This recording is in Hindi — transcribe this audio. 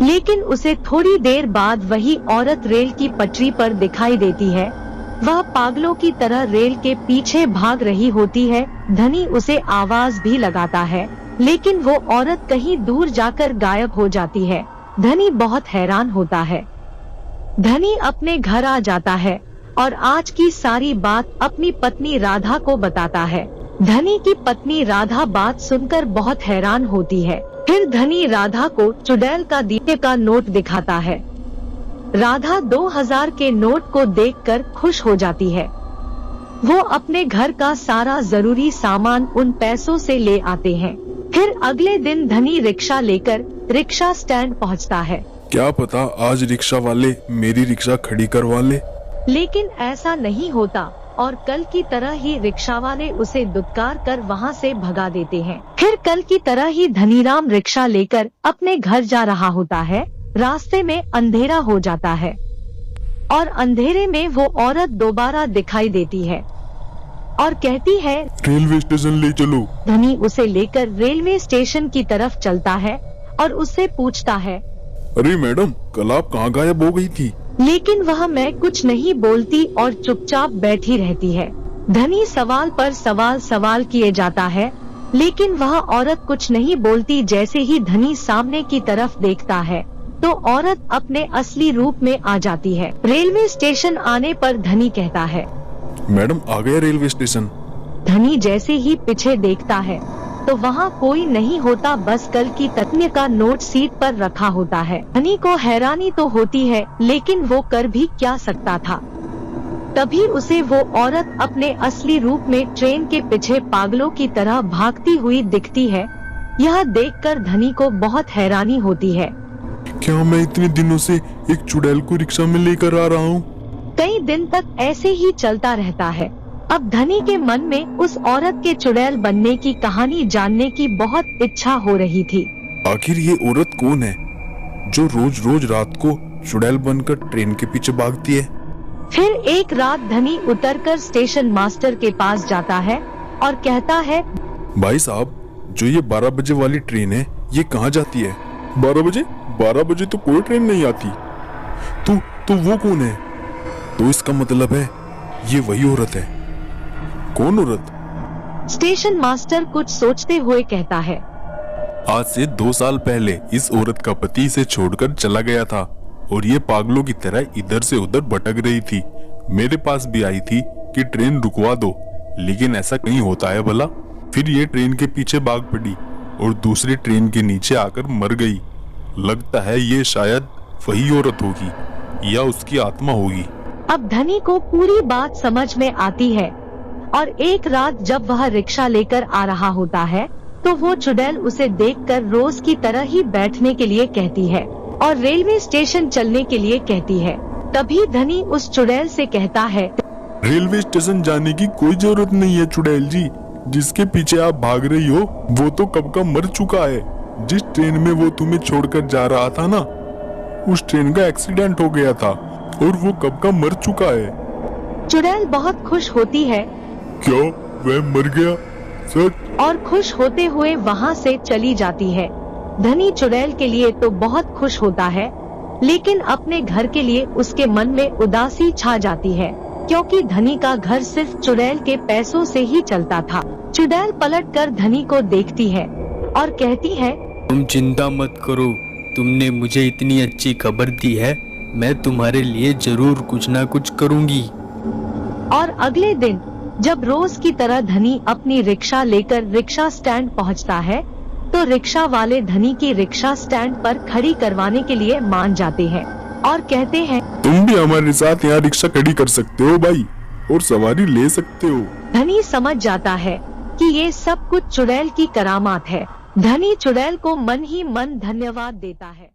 लेकिन उसे थोड़ी देर बाद वही औरत रेल की पटरी पर दिखाई देती है। वह पागलों की तरह रेल के पीछे भाग रही होती है। धनी उसे आवाज भी लगाता है, लेकिन वो औरत कहीं दूर जाकर गायब हो जाती है। धनी बहुत हैरान होता है। धनी अपने घर आ जाता है और आज की सारी बात अपनी पत्नी राधा को बताता है। धनी की पत्नी राधा बात सुनकर बहुत हैरान होती है। फिर धनी राधा को चुड़ैल का दीपे का नोट दिखाता है। राधा 2000 के नोट को देखकर खुश हो जाती है। वो अपने घर का सारा जरूरी सामान उन पैसों से ले आते हैं। फिर अगले दिन धनी रिक्शा लेकर रिक्शा स्टैंड पहुंचता है। क्या पता आज रिक्शा वाले मेरी रिक्शा खड़ी करवा ले। लेकिन ऐसा नहीं होता और कल की तरह ही रिक्शा वाले उसे दुत्कार कर वहाँ से भगा देते हैं। फिर कल की तरह ही धनीराम रिक्शा लेकर अपने घर जा रहा होता है। रास्ते में अंधेरा हो जाता है और अंधेरे में वो औरत दोबारा दिखाई देती है और कहती है, रेलवे स्टेशन ले चलो। धनी उसे लेकर रेलवे स्टेशन की तरफ चलता है और उससे पूछता है, अरे मैडम, कल आप कहाँ गायब हो गई थी? लेकिन वह मैं कुछ नहीं बोलती और चुपचाप बैठी रहती है। धनी सवाल पर सवाल किए जाता है, लेकिन वह औरत कुछ नहीं बोलती। जैसे ही धनी सामने की तरफ देखता है तो औरत अपने असली रूप में आ जाती है। रेलवे स्टेशन आने पर धनी कहता है, मैडम आ गया रेलवे स्टेशन। धनी जैसे ही पीछे देखता है तो वहाँ कोई नहीं होता, बस कल की तत्न्य का नोट सीट पर रखा होता है। धनी को हैरानी तो होती है, लेकिन वो कर भी क्या सकता था। तभी उसे वो औरत अपने असली रूप में ट्रेन के पीछे पागलों की तरह भागती हुई दिखती है। यह देखकर धनी को बहुत हैरानी होती है। क्या मैं इतने दिनों से एक चुड़ैल को रिक्शा में लेकर आ रहा हूँ? कई दिन तक ऐसे ही चलता रहता है। अब धनी के मन में उस औरत के चुड़ैल बनने की कहानी जानने की बहुत इच्छा हो रही थी। आखिर ये औरत कौन है जो रोज रोज रात को चुड़ैल बनकर ट्रेन के पीछे भागती है? फिर एक रात धनी उतरकर स्टेशन मास्टर के पास जाता है और कहता है, भाई साहब, जो ये 12 बजे वाली ट्रेन है ये कहाँ जाती है? 12 बजे? 12 बजे तो कोई ट्रेन नहीं आती। तो वो कौन है? तो इसका मतलब है ये वही औरत है। कौन औरत? स्टेशन मास्टर कुछ सोचते हुए कहता है, आज से 2 साल पहले इस औरत का पति इसे छोड़कर चला गया था और ये पागलों की तरह इधर से उधर भटक रही थी। मेरे पास भी आई थी कि ट्रेन रुकवा दो, लेकिन ऐसा कहीं होता है भला? फिर ये ट्रेन के पीछे भाग पड़ी और दूसरी ट्रेन के नीचे आकर मर गई। लगता है ये शायद वही औरत होगी या उसकी आत्मा होगी। अब धनी को पूरी बात समझ में आती है और एक रात जब वह रिक्शा लेकर आ रहा होता है तो वो चुड़ैल उसे देखकर रोज की तरह ही बैठने के लिए कहती है और रेलवे स्टेशन चलने के लिए कहती है। तभी धनी उस चुड़ैल से कहता है, रेलवे स्टेशन जाने की कोई जरूरत नहीं है चुड़ैल जी। जिसके पीछे आप भाग रही हो वो तो कब का मर चुका है। जिस ट्रेन में वो तुम्हें छोड़कर जा रहा था ना, उस ट्रेन का एक्सीडेंट हो गया था और वो कब का मर चुका है। चुड़ैल बहुत खुश होती है। क्या वह मर गया? सच? और खुश होते हुए वहाँ से चली जाती है। धनी चुड़ैल के लिए तो बहुत खुश होता है, लेकिन अपने घर के लिए उसके मन में उदासी छा जाती है, क्योंकि धनी का घर सिर्फ चुड़ैल के पैसों से ही चलता था। चुड़ैल पलटकर धनी को देखती है और कहती है, तुम चिंता मत करो, तुमने मुझे इतनी अच्छी खबर दी है, मैं तुम्हारे लिए जरूर कुछ ना कुछ करूँगी। और अगले दिन जब रोज की तरह धनी अपनी रिक्शा लेकर रिक्शा स्टैंड पहुंचता है तो रिक्शा वाले धनी की रिक्शा स्टैंड पर खड़ी करवाने के लिए मान जाते हैं और कहते हैं, तुम भी हमारे साथ यहाँ रिक्शा खड़ी कर सकते हो भाई, और सवारी ले सकते हो। धनी समझ जाता है कि ये सब कुछ चुड़ैल की करामात है। धनी चुड़ैल को मन ही मन धन्यवाद देता है।